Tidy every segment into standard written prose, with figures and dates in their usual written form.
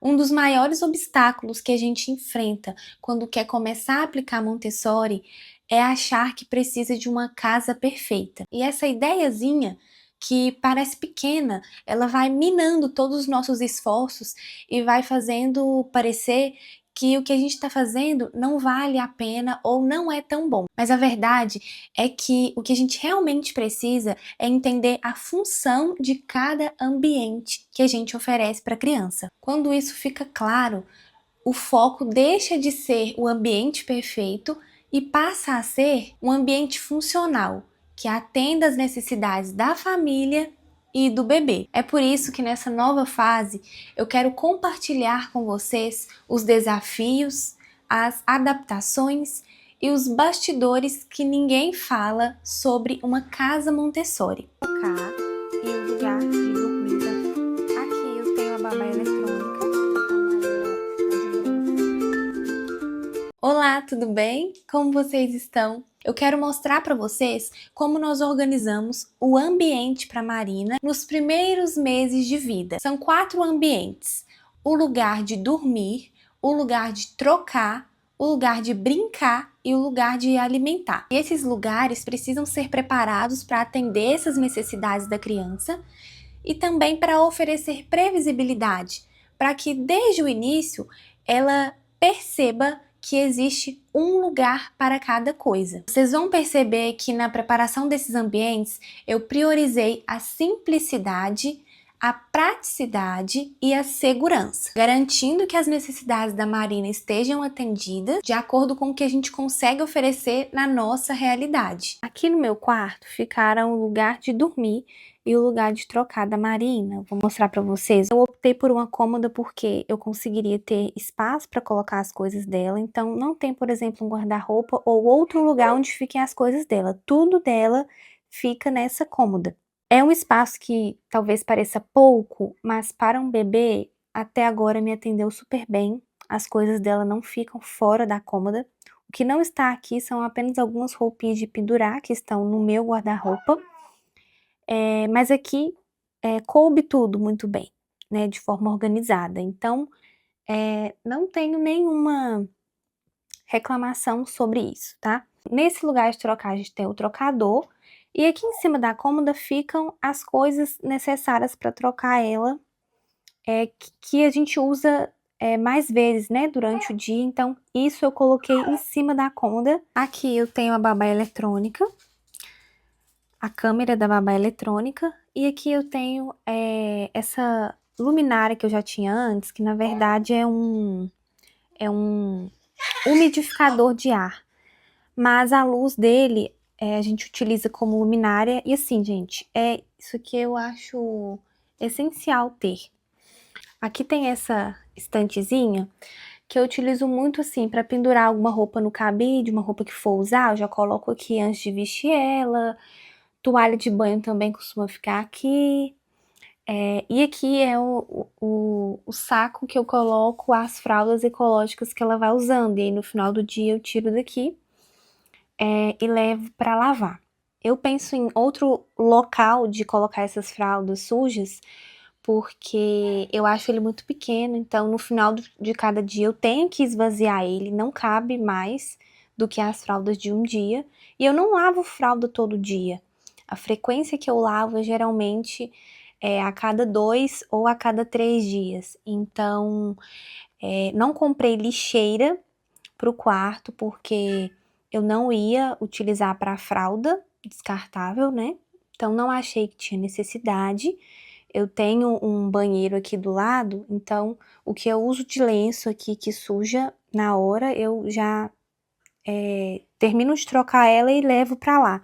Um dos maiores obstáculos que a gente enfrenta quando quer começar a aplicar Montessori é achar que precisa de uma casa perfeita. E essa ideiazinha, que parece pequena, ela vai minando todos os nossos esforços e vai fazendo parecer que o que a gente está fazendo não vale a pena ou não é tão bom. Mas a verdade é que o que a gente realmente precisa é entender a função de cada ambiente que a gente oferece para a criança. Quando isso fica claro, o foco deixa de ser o ambiente perfeito e passa a ser um ambiente funcional, que atenda às necessidades da família e do bebê. É por isso que nessa nova fase eu quero compartilhar com vocês os desafios, as adaptações e os bastidores que ninguém fala sobre uma casa Montessori. E o lugar de dormida. Aqui eu tenho a babá eletrônica. Olá, tudo bem? Como vocês estão? Eu quero mostrar para vocês como nós organizamos o ambiente para Marina nos primeiros meses de vida. São 4 ambientes: o lugar de dormir, o lugar de trocar, o lugar de brincar e o lugar de alimentar. E esses lugares precisam ser preparados para atender essas necessidades da criança e também para oferecer previsibilidade, para que desde o início ela perceba que existe um lugar para cada coisa. Vocês vão perceber que na preparação desses ambientes eu priorizei a simplicidade, a praticidade e a segurança, garantindo que as necessidades da Marina estejam atendidas de acordo com o que a gente consegue oferecer na nossa realidade. Aqui no meu quarto ficaram o lugar de dormir e o lugar de trocar da Marina. Vou mostrar para vocês. Eu optei por uma cômoda porque eu conseguiria ter espaço para colocar as coisas dela. Então não tem, por exemplo, um guarda-roupa ou outro lugar onde fiquem as coisas dela. Tudo dela fica nessa cômoda. É um espaço que talvez pareça pouco, mas para um bebê, até agora me atendeu super bem. As coisas dela não ficam fora da cômoda. O que não está aqui são apenas algumas roupinhas de pendurar que estão no meu guarda-roupa. Mas aqui coube tudo muito bem, né, de forma organizada. Então, não tenho nenhuma reclamação sobre isso, tá? Nesse lugar de trocar, a gente tem o trocador, e aqui em cima da cômoda ficam as coisas necessárias para trocar ela, que a gente usa mais vezes, né, durante o dia. Então, isso eu coloquei em cima da cômoda. Aqui eu tenho a babá eletrônica, a câmera da babá eletrônica, e aqui eu tenho essa luminária que eu já tinha antes, que na verdade é um umidificador de ar, mas a luz dele a gente utiliza como luminária, e assim, gente, isso aqui eu acho essencial ter. Aqui tem essa estantezinha que eu utilizo muito assim para pendurar alguma roupa no cabide, uma roupa que for usar, eu já coloco aqui antes de vestir ela. Toalha de banho também costuma ficar aqui. E aqui é o saco que eu coloco as fraldas ecológicas que ela vai usando. E aí no final do dia eu tiro daqui e levo para lavar. Eu penso em outro local de colocar essas fraldas sujas, porque eu acho ele muito pequeno, então no final de cada dia eu tenho que esvaziar ele, não cabe mais do que as fraldas de um dia. E eu não lavo fralda todo dia. A frequência que eu lavo é geralmente a cada 2 ou a cada 3 dias. Então, não comprei lixeira para o quarto, porque eu não ia utilizar para fralda descartável, né? Então, não achei que tinha necessidade. Eu tenho um banheiro aqui do lado, então o que eu uso de lenço aqui que suja na hora, eu já termino de trocar ela e levo para lá.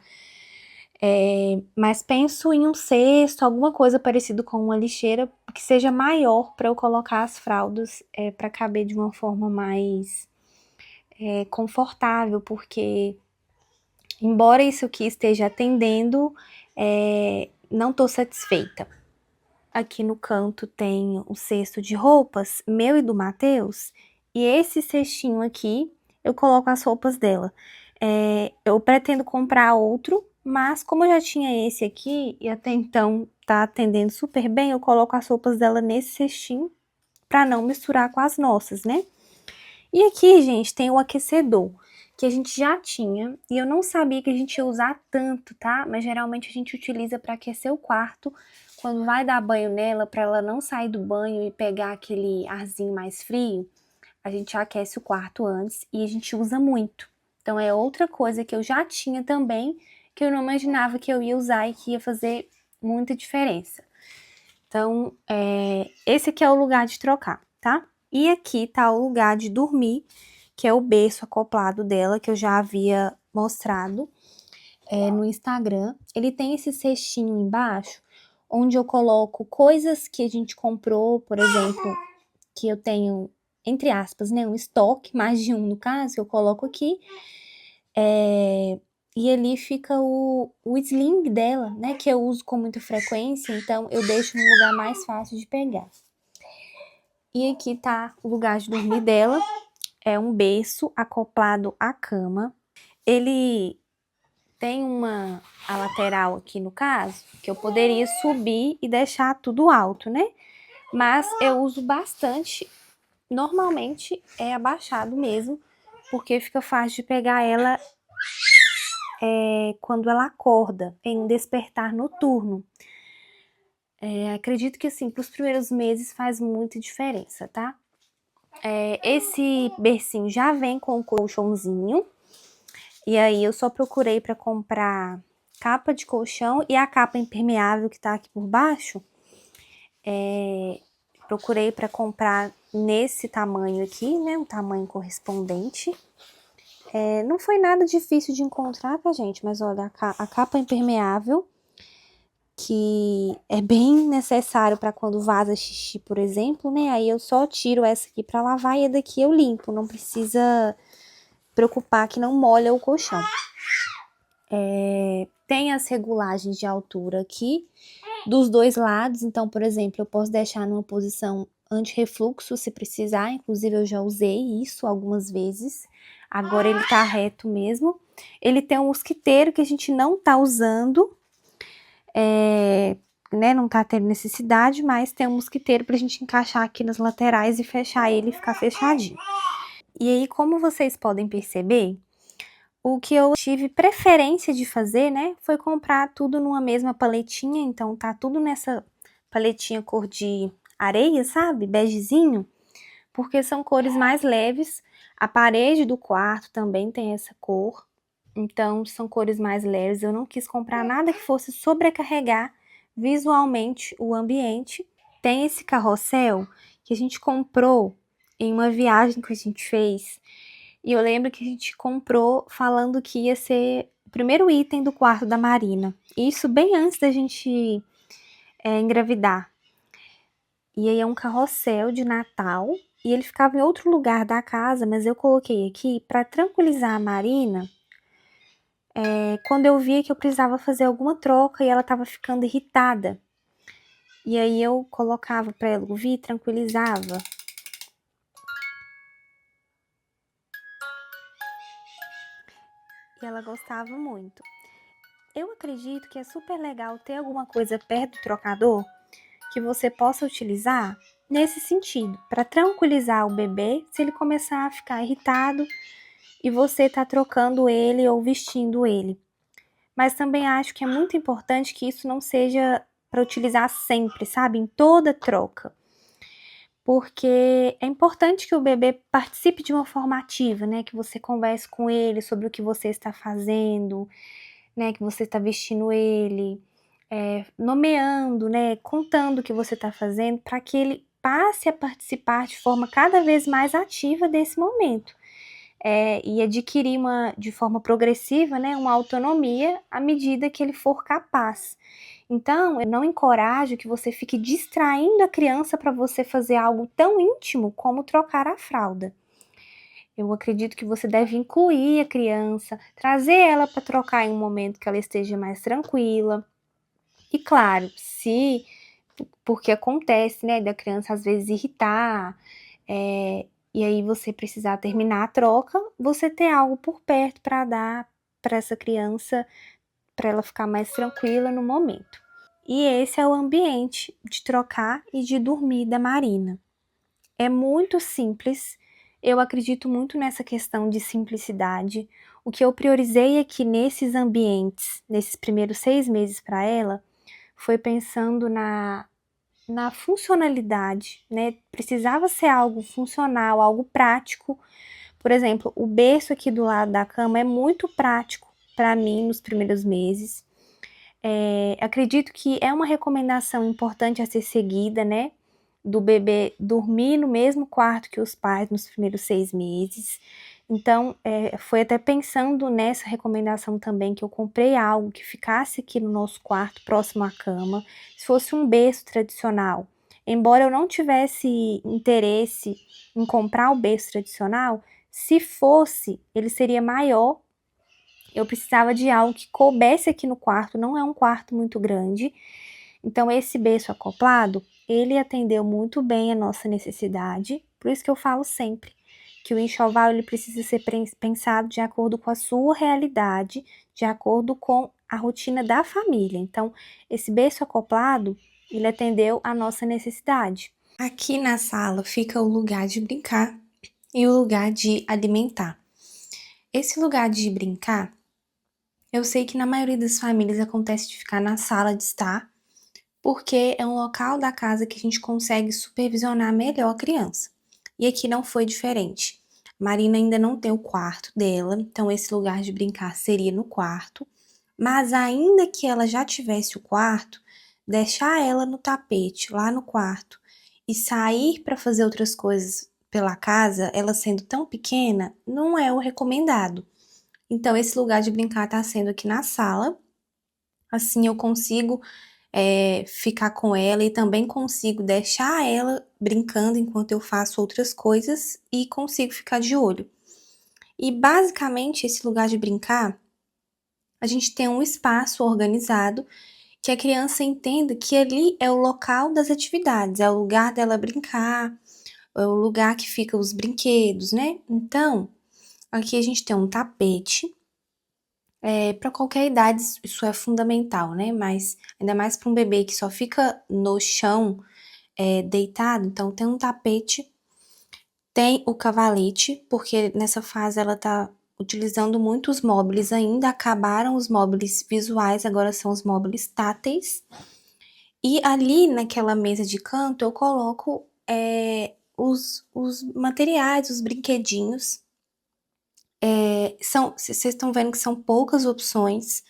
Mas penso em um cesto, alguma coisa parecido com uma lixeira, que seja maior para eu colocar as fraldas, para caber de uma forma mais confortável, porque embora isso aqui esteja atendendo, não estou satisfeita. Aqui no canto tem o cesto de roupas, meu e do Matheus, e esse cestinho aqui eu coloco as roupas dela. Eu pretendo comprar outro, mas como eu já tinha esse aqui, e até então tá atendendo super bem, eu coloco as roupas dela nesse cestinho, para não misturar com as nossas, né? E aqui, gente, tem o aquecedor, que a gente já tinha, e eu não sabia que a gente ia usar tanto, tá? Mas geralmente a gente utiliza para aquecer o quarto, quando vai dar banho nela, para ela não sair do banho e pegar aquele arzinho mais frio, a gente aquece o quarto antes e a gente usa muito. Então é outra coisa que eu já tinha também, que eu não imaginava que eu ia usar e que ia fazer muita diferença. Então, esse aqui é o lugar de trocar, tá? E aqui tá o lugar de dormir, que é o berço acoplado dela, que eu já havia mostrado no Instagram. Ele tem esse cestinho embaixo, onde eu coloco coisas que a gente comprou, por exemplo, que eu tenho, entre aspas, né, um estoque, mais de um no caso, que eu coloco aqui. E ali fica o sling dela, né, que eu uso com muita frequência, então eu deixo no lugar mais fácil de pegar. E aqui tá o lugar de dormir dela, é um berço acoplado à cama. Ele tem a lateral aqui no caso, que eu poderia subir e deixar tudo alto, né? Mas eu uso bastante, normalmente é abaixado mesmo, porque fica fácil de pegar ela quando ela acorda, em um despertar noturno. Acredito que assim, para os primeiros meses faz muita diferença, tá? Esse bercinho já vem com o colchãozinho, e aí eu só procurei para comprar capa de colchão e a capa impermeável que tá aqui por baixo. Procurei para comprar nesse tamanho aqui, né, um tamanho correspondente. Não foi nada difícil de encontrar, tá, gente? Mas olha, a capa impermeável, que é bem necessário para quando vaza xixi, por exemplo, né? Aí eu só tiro essa aqui para lavar e a daqui eu limpo, não precisa preocupar que não molha o colchão. Tem as regulagens de altura aqui, dos dois lados, então, por exemplo, eu posso deixar numa posição anti-refluxo se precisar, inclusive eu já usei isso algumas vezes. Agora ele tá reto mesmo. Ele tem um mosquiteiro que a gente não tá usando, né, não tá tendo necessidade, mas tem um mosquiteiro pra gente encaixar aqui nas laterais e fechar ele e ficar fechadinho. E aí, como vocês podem perceber, o que eu tive preferência de fazer, né, foi comprar tudo numa mesma paletinha, então tá tudo nessa paletinha cor de areia, sabe, begezinho, porque são cores mais leves. A parede do quarto também tem essa cor, então são cores mais leves. Eu não quis comprar nada que fosse sobrecarregar visualmente o ambiente. Tem esse carrossel que a gente comprou em uma viagem que a gente fez, e eu lembro que a gente comprou falando que ia ser o primeiro item do quarto da Marina. Isso bem antes da gente engravidar. E aí é um carrossel de Natal, e ele ficava em outro lugar da casa, mas eu coloquei aqui para tranquilizar a Marina, quando eu via que eu precisava fazer alguma troca e ela estava ficando irritada. E aí eu colocava para ela ouvir, tranquilizava. E ela gostava muito. Eu acredito que é super legal ter alguma coisa perto do trocador que você possa utilizar nesse sentido, para tranquilizar o bebê se ele começar a ficar irritado e você tá trocando ele ou vestindo ele. Mas também acho que é muito importante que isso não seja para utilizar sempre, sabe? Em toda troca. Porque é importante que o bebê participe de uma forma ativa, né? Que você converse com ele sobre o que você está fazendo, né? Que você está vestindo ele, nomeando, né? Contando o que você está fazendo, para que ele passe a participar de forma cada vez mais ativa desse momento. E adquirir de forma progressiva, né, uma autonomia à medida que ele for capaz. Então, eu não encorajo que você fique distraindo a criança para você fazer algo tão íntimo como trocar a fralda. Eu acredito que você deve incluir a criança, trazer ela para trocar em um momento que ela esteja mais tranquila. E claro, porque acontece, né, da criança às vezes irritar, e aí você precisar terminar a troca, você ter algo por perto para dar para essa criança, para ela ficar mais tranquila no momento. E esse é o ambiente de trocar e de dormir da Marina. É muito simples, eu acredito muito nessa questão de simplicidade. O que eu priorizei aqui nesses ambientes, nesses primeiros 6 meses para ela, foi pensando na funcionalidade, né, precisava ser algo funcional, algo prático. Por exemplo, o berço aqui do lado da cama é muito prático para mim nos primeiros meses. Acredito que é uma recomendação importante a ser seguida, né, do bebê dormir no mesmo quarto que os pais nos primeiros 6 meses. Então, foi até pensando nessa recomendação também que eu comprei algo que ficasse aqui no nosso quarto, próximo à cama, se fosse um berço tradicional. Embora eu não tivesse interesse em comprar o berço tradicional, se fosse, ele seria maior. Eu precisava de algo que coubesse aqui no quarto, não é um quarto muito grande. Então, esse berço acoplado, ele atendeu muito bem a nossa necessidade. Por isso que eu falo sempre que o enxoval ele precisa ser pensado de acordo com a sua realidade, de acordo com a rotina da família. Então, esse berço acoplado, ele atendeu a nossa necessidade. Aqui na sala fica o lugar de brincar e o lugar de alimentar. Esse lugar de brincar, eu sei que na maioria das famílias acontece de ficar na sala de estar, porque é um local da casa que a gente consegue supervisionar melhor a criança. E aqui não foi diferente. Marina ainda não tem o quarto dela, então esse lugar de brincar seria no quarto. Mas ainda que ela já tivesse o quarto, deixar ela no tapete lá no quarto e sair para fazer outras coisas pela casa, ela sendo tão pequena, não é o recomendado. Então, esse lugar de brincar tá sendo aqui na sala. Assim eu consigo ficar com ela e também consigo deixar ela brincando enquanto eu faço outras coisas e consigo ficar de olho. E basicamente, esse lugar de brincar, a gente tem um espaço organizado que a criança entenda que ali é o local das atividades, é o lugar dela brincar, é o lugar que fica os brinquedos, né? Então, aqui a gente tem um tapete. Para qualquer idade isso é fundamental, né, mas ainda mais para um bebê que só fica no chão, deitado, então tem um tapete, tem o cavalete, porque nessa fase ela tá utilizando muito os móveis ainda, acabaram os móveis visuais, agora são os móveis táteis. E ali naquela mesa de canto eu coloco, os materiais, os brinquedinhos. Vocês estão vendo que são poucas opções.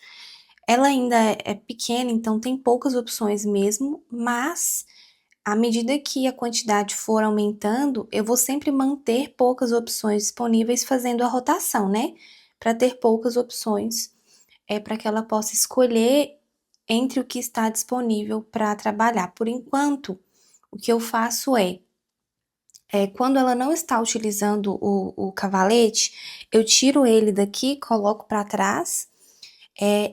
Ela ainda é pequena, então tem poucas opções mesmo, mas à medida que a quantidade for aumentando, eu vou sempre manter poucas opções disponíveis fazendo a rotação, né? Para ter poucas opções, para que ela possa escolher entre o que está disponível para trabalhar. Por enquanto, o que eu faço quando ela não está utilizando o cavalete, eu tiro ele daqui, coloco para trás,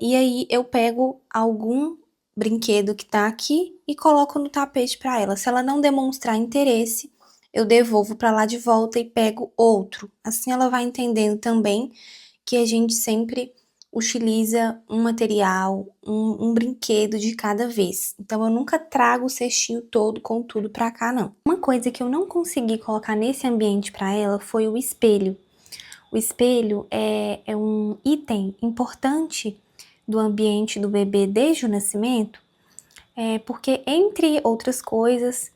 e aí eu pego algum brinquedo que tá aqui e coloco no tapete para ela. Se ela não demonstrar interesse, eu devolvo para lá de volta e pego outro. Assim ela vai entendendo também que a gente sempre utiliza um material, um brinquedo de cada vez. Então eu nunca trago o cestinho todo com tudo para cá, não. Uma coisa que eu não consegui colocar nesse ambiente para ela foi o espelho. O espelho é um item importante do ambiente do bebê desde o nascimento, porque, entre outras coisas,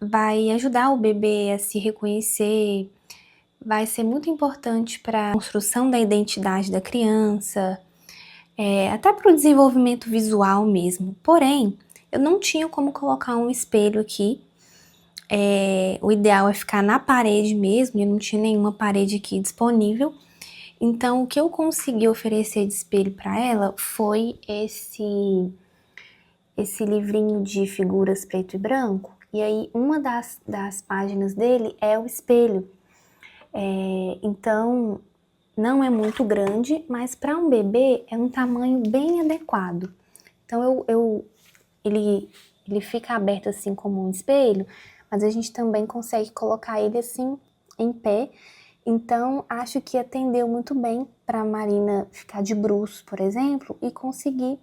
vai ajudar o bebê a se reconhecer, vai ser muito importante para a construção da identidade da criança, até para o desenvolvimento visual mesmo. Porém, eu não tinha como colocar um espelho aqui. O ideal é ficar na parede mesmo, e não tinha nenhuma parede aqui disponível. Então, o que eu consegui oferecer de espelho para ela foi esse livrinho de figuras preto e branco. E aí, uma das páginas dele é o espelho. Então, não é muito grande, mas para um bebê é um tamanho bem adequado. Então, ele fica aberto assim como um espelho, mas a gente também consegue colocar ele assim em pé. Então, acho que atendeu muito bem para a Marina ficar de bruços, por exemplo, e conseguir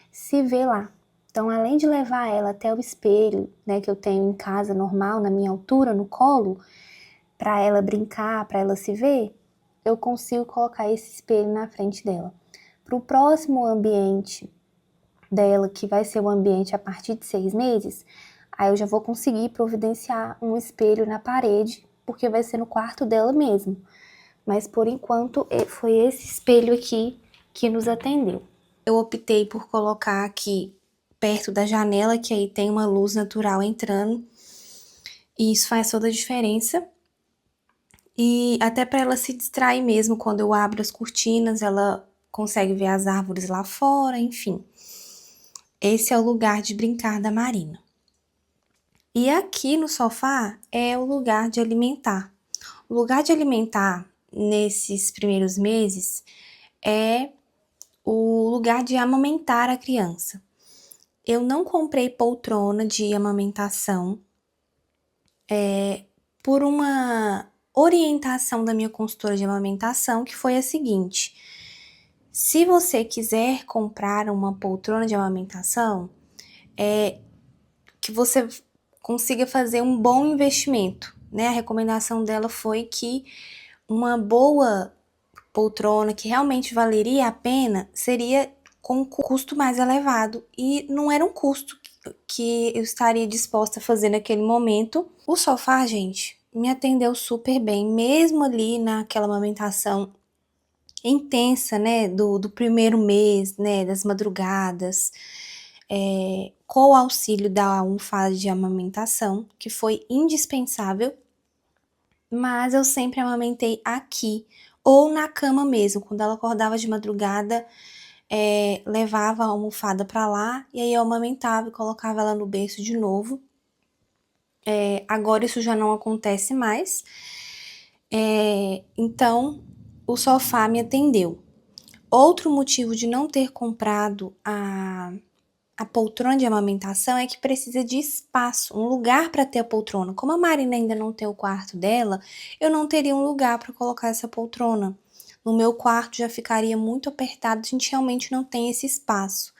se ver lá. Então, além de levar ela até o espelho, né, que eu tenho em casa normal, na minha altura, no colo, para ela brincar, para ela se ver, eu consigo colocar esse espelho na frente dela. Para o próximo ambiente dela, que vai ser o ambiente a partir de 6 meses, aí eu já vou conseguir providenciar um espelho na parede, porque vai ser no quarto dela mesmo. Mas por enquanto foi esse espelho aqui que nos atendeu. Eu optei por colocar aqui perto da janela, que aí tem uma luz natural entrando, e isso faz toda a diferença. E até para ela se distrair mesmo, quando eu abro as cortinas, ela consegue ver as árvores lá fora, enfim. Esse é o lugar de brincar da Marina. E aqui no sofá é o lugar de alimentar. O lugar de alimentar nesses primeiros meses é o lugar de amamentar a criança. Eu não comprei poltrona de amamentação por uma orientação da minha consultora de amamentação, que foi a seguinte: se você quiser comprar uma poltrona de amamentação, que você consiga fazer um bom investimento, né? A recomendação dela foi que uma boa poltrona que realmente valeria a pena seria com um custo mais elevado, e não era um custo que eu estaria disposta a fazer naquele momento. O sofá, gente, me atendeu super bem, mesmo ali naquela amamentação intensa, né, do primeiro mês, né, das madrugadas, com o auxílio da almofada de amamentação, que foi indispensável, mas eu sempre amamentei aqui, ou na cama mesmo. Quando ela acordava de madrugada, levava a almofada para lá, e aí eu amamentava e colocava ela no berço de novo. Agora isso já não acontece mais, então o sofá me atendeu. Outro motivo de não ter comprado a poltrona de amamentação é que precisa de espaço, um lugar para ter a poltrona. Como a Marina ainda não tem o quarto dela, eu não teria um lugar para colocar essa poltrona. No meu quarto já ficaria muito apertado, a gente realmente não tem esse espaço.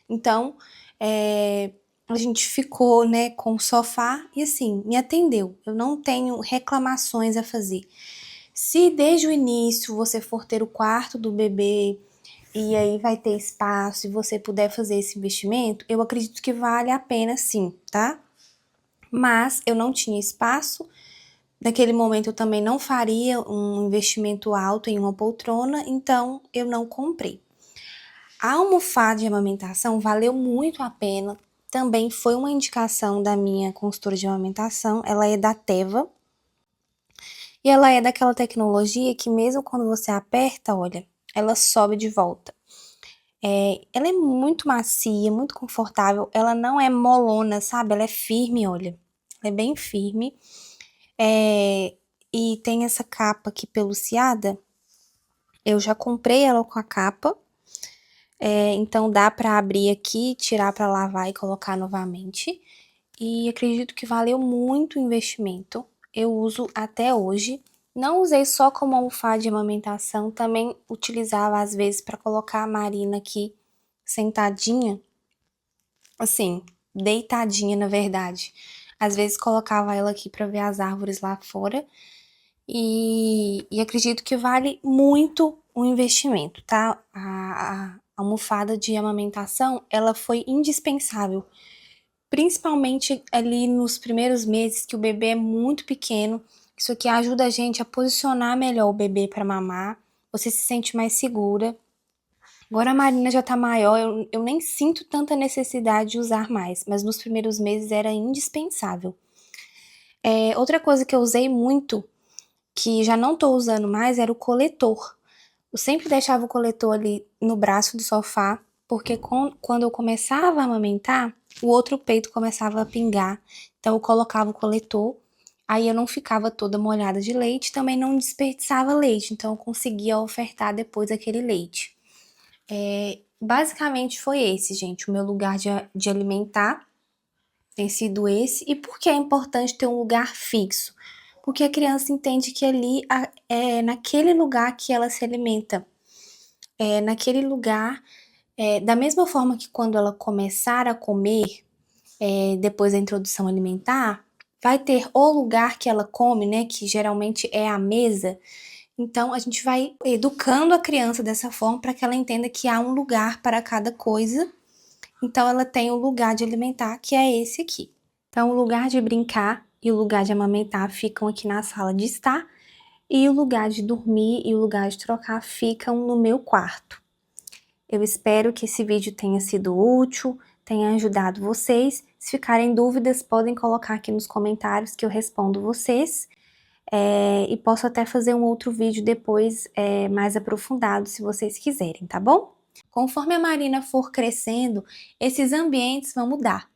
Então, a gente ficou, né, com o sofá e assim, me atendeu. Eu não tenho reclamações a fazer. Se desde o início você for ter o quarto do bebê e aí vai ter espaço e você puder fazer esse investimento, eu acredito que vale a pena sim, tá? Mas eu não tinha espaço, naquele momento eu também não faria um investimento alto em uma poltrona, então eu não comprei. A almofada de amamentação valeu muito a pena, também foi uma indicação da minha consultora de amamentação, ela é da Teva, e ela é daquela tecnologia que mesmo quando você aperta, olha, ela sobe de volta. Ela é muito macia, muito confortável, ela não é molona, sabe? Ela é firme, olha. Ela é bem firme. E tem essa capa aqui peluciada. Eu já comprei ela com a capa. Então dá pra abrir aqui, tirar pra lavar e colocar novamente. E acredito que valeu muito o investimento. Eu uso até hoje. Não usei só como almofada de amamentação, também utilizava às vezes para colocar a Marina aqui sentadinha, assim, deitadinha na verdade. Às vezes colocava ela aqui para ver as árvores lá fora e acredito que vale muito o investimento, tá? A almofada de amamentação, ela foi indispensável, principalmente ali nos primeiros meses que o bebê é muito pequeno. Isso aqui ajuda a gente a posicionar melhor o bebê para mamar, você se sente mais segura. Agora a Marina já tá maior, eu nem sinto tanta necessidade de usar mais, mas nos primeiros meses era indispensável. Outra coisa que eu usei muito, que já não tô usando mais, era o coletor. Eu sempre deixava o coletor ali no braço do sofá, porque quando eu começava a amamentar, o outro peito começava a pingar. Então eu colocava o coletor, aí eu não ficava toda molhada de leite, também não desperdiçava leite, então eu conseguia ofertar depois aquele leite. Basicamente foi esse, gente, o meu lugar de alimentar tem sido esse. E por que é importante ter um lugar fixo? Porque a criança entende que ali é naquele lugar que ela se alimenta. É naquele lugar Da mesma forma que quando ela começar a comer, depois da introdução alimentar, vai ter o lugar que ela come, né, que geralmente é a mesa. Então a gente vai educando a criança dessa forma para que ela entenda que há um lugar para cada coisa. Então ela tem o lugar de alimentar, que é esse aqui. Então o lugar de brincar e o lugar de amamentar ficam aqui na sala de estar, e o lugar de dormir e o lugar de trocar ficam no meu quarto. Eu espero que esse vídeo tenha sido útil, tenha ajudado vocês. Se ficarem dúvidas, podem colocar aqui nos comentários que eu respondo vocês. E posso até fazer um outro vídeo depois mais aprofundado, se vocês quiserem, tá bom? Conforme a Marina for crescendo, esses ambientes vão mudar.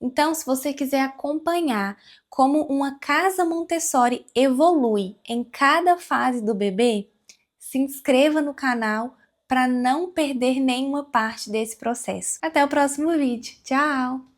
Então, se você quiser acompanhar como uma casa Montessori evolui em cada fase do bebê, se inscreva no canal para não perder nenhuma parte desse processo. Até o próximo vídeo. Tchau!